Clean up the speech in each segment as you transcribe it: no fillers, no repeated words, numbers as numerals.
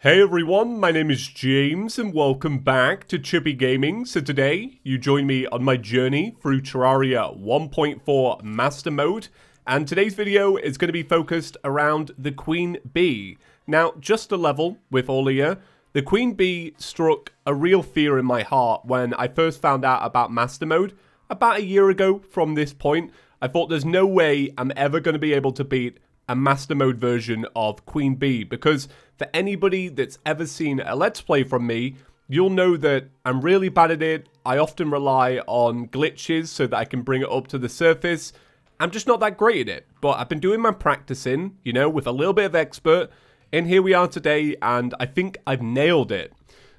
Hey everyone, my name is James and welcome back to Chippy Gaming. So today, you join me on my journey through Terraria 1.4 Master Mode. And today's video is going to be focused around the Queen Bee. Now, just a level with all of you, the Queen Bee struck a real fear in my heart when I first found out about Master Mode. About a year ago from this point, I thought there's no way I'm ever going to be able to beat a Master Mode version of Queen Bee, because for anybody that's ever seen a Let's Play from me, you'll know that I'm really bad at it. I often rely on glitches so that I can bring it up to the surface. I'm just not that great at it, but I've been doing my practicing, you know, with a little bit of expert, and here we are today, and I think I've nailed it.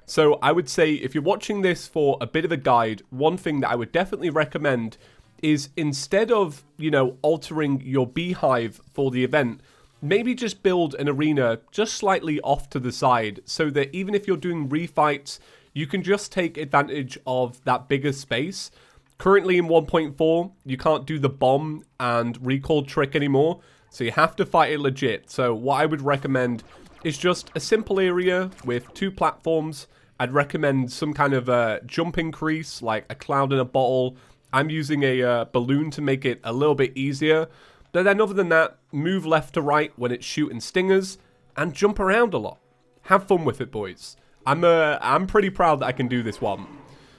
So I would say if you're watching this for a bit of a guide, one thing that I would definitely recommend is instead of, you know, altering your beehive for the event, maybe just build an arena just slightly off to the side so that even if you're doing refights, you can just take advantage of that bigger space. Currently in 1.4, you can't do the bomb and recall trick anymore, so you have to fight it legit. So what I would recommend is just a simple area with 2 platforms. I'd recommend some kind of jump increase, like a cloud in a bottle. I'm using a balloon to make it a little bit easier. But then other than that, move left to right when it's shooting stingers and jump around a lot. Have fun with it, boys. I'm pretty proud that I can do this one.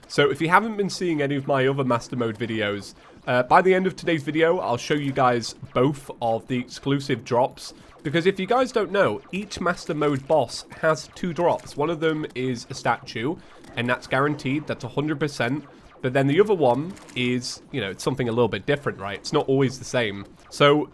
So if you haven't been seeing any of my other Master Mode videos, by the end of today's video, I'll show you guys both of the exclusive drops. Because if you guys don't know, each Master Mode boss has 2 drops. One of them is a statue, and that's guaranteed. That's 100%. But then the other one is, you know, it's something a little bit different, right? It's not always the same. So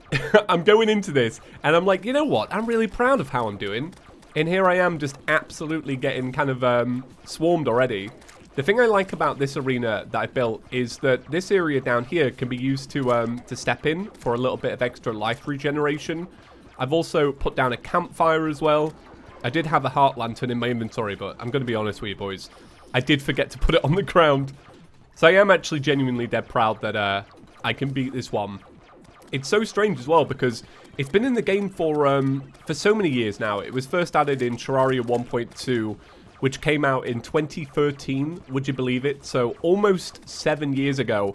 I'm going into this and I'm like, you know what? I'm really proud of how I'm doing. And here I am just absolutely getting kind of swarmed already. The thing I like about this arena that I built is that this area down here can be used to step in for a little bit of extra life regeneration. I've also put down a campfire as well. I did have a heart lantern in my inventory, but I'm going to be honest with you boys. I did forget to put it on the ground. So I am actually genuinely dead proud that I can beat this one. It's so strange as well because it's been in the game for so many years now. It was first added in Terraria 1.2, which came out in 2013, would you believe it? So almost 7 years ago.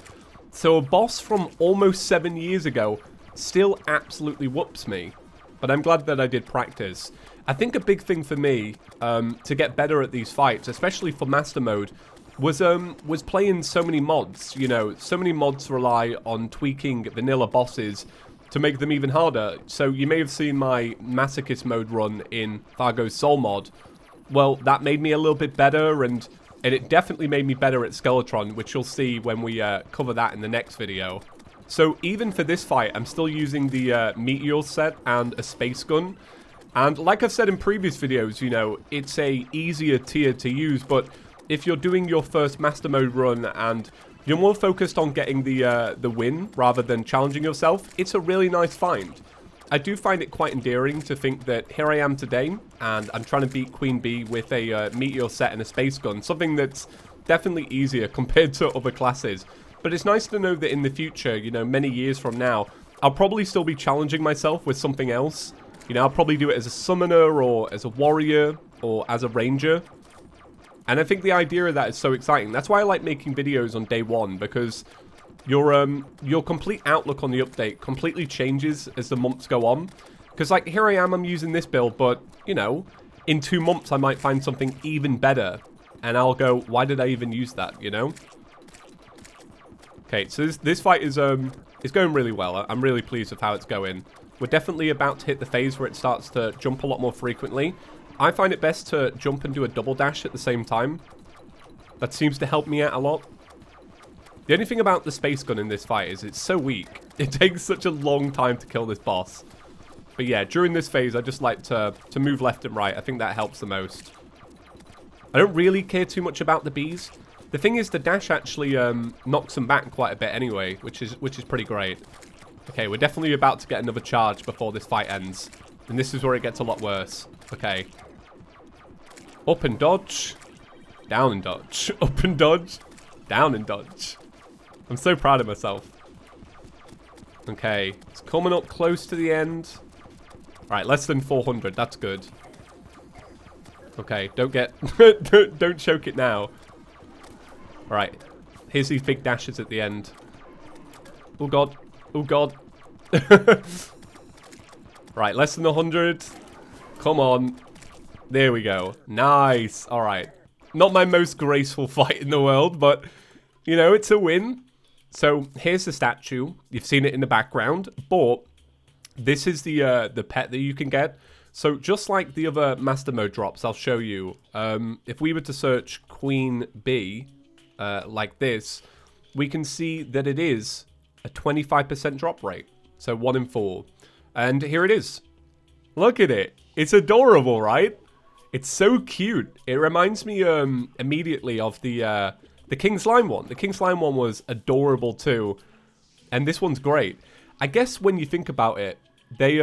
So a boss from almost 7 years ago still absolutely whoops me. But I'm glad that I did practice. I think a big thing for me to get better at these fights, especially for Master Mode, was playing so many mods. You know, so many mods rely on tweaking vanilla bosses to make them even harder. So you may have seen my Masochist mode run in Fargo's Soul mod. Well, that made me a little bit better, and it definitely made me better at Skeletron, which you'll see when we cover that in the next video. So even for this fight, I'm still using the Meteor set and a space gun. And like I've said in previous videos, you know, it's a easier tier to use, but if you're doing your first Master Mode run and you're more focused on getting the win rather than challenging yourself, it's a really nice find. I do find it quite endearing to think that here I am today and I'm trying to beat Queen Bee with a Meteor set and a space gun, something that's definitely easier compared to other classes. But it's nice to know that in the future, you know, many years from now, I'll probably still be challenging myself with something else. You know, I'll probably do it as a summoner or as a warrior or as a ranger. And I think the idea of that is so exciting. That's why I like making videos on day one, because your complete outlook on the update completely changes as the months go on. Because like here I am, I'm using this build, but you know, in 2 months I might find something even better, and I'll go, why did I even use that? You know. Okay, so this fight is going really well. I'm really pleased with how it's going. We're definitely about to hit the phase where it starts to jump a lot more frequently. I find it best to jump and do a double dash at the same time. That seems to help me out a lot. The only thing about the space gun in this fight is it's so weak. It takes such a long time to kill this boss. But yeah, during this phase, I just like to move left and right. I think that helps the most. I don't really care too much about the bees. The thing is, the dash actually knocks them back quite a bit anyway, which is pretty great. Okay, we're definitely about to get another charge before this fight ends. And this is where it gets a lot worse. Okay. Up and dodge. Down and dodge. Up and dodge. Down and dodge. I'm so proud of myself. Okay. It's coming up close to the end. Alright, less than 400. That's good. Okay, don't get... don't choke it now. Alright. Here's these big dashes at the end. Oh, God. Oh, God. Right, less than 100. Come on. There we go. Nice. Alright. Not my most graceful fight in the world, but, you know, it's a win. So, here's the statue. You've seen it in the background, but this is the pet that you can get. So, just like the other Master Mode drops, I'll show you. If we were to search Queen Bee, like this, we can see that it is a 25% drop rate. So, 1 in 4. And here it is. Look at it. It's adorable, right? It's so cute. It reminds me immediately of the King Slime one. The King Slime one was adorable too. And this one's great. I guess when you think about it, they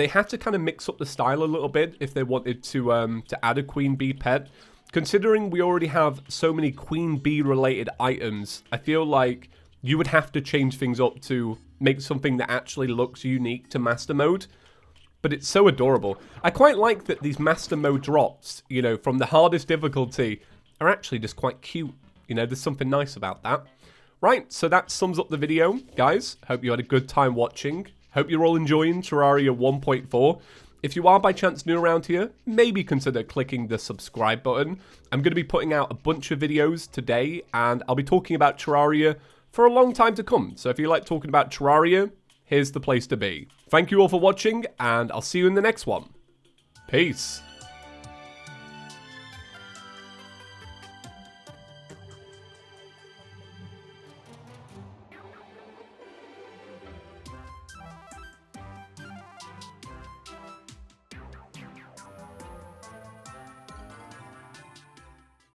had to kind of mix up the style a little bit if they wanted to add a Queen Bee pet. Considering we already have so many Queen Bee related items, I feel like you would have to change things up to make something that actually looks unique to Master Mode. But it's so adorable. I quite like that these Master Mode drops, you know, from the hardest difficulty are actually just quite cute. You know, there's something nice about that. Right, so that sums up the video, guys. Hope you had a good time watching. Hope you're all enjoying Terraria 1.4. If you are by chance new around here, maybe consider clicking the subscribe button. I'm going to be putting out a bunch of videos today, and I'll be talking about Terraria for a long time to come. So if you like talking about Terraria, here's the place to be. Thank you all for watching, and I'll see you in the next one. Peace.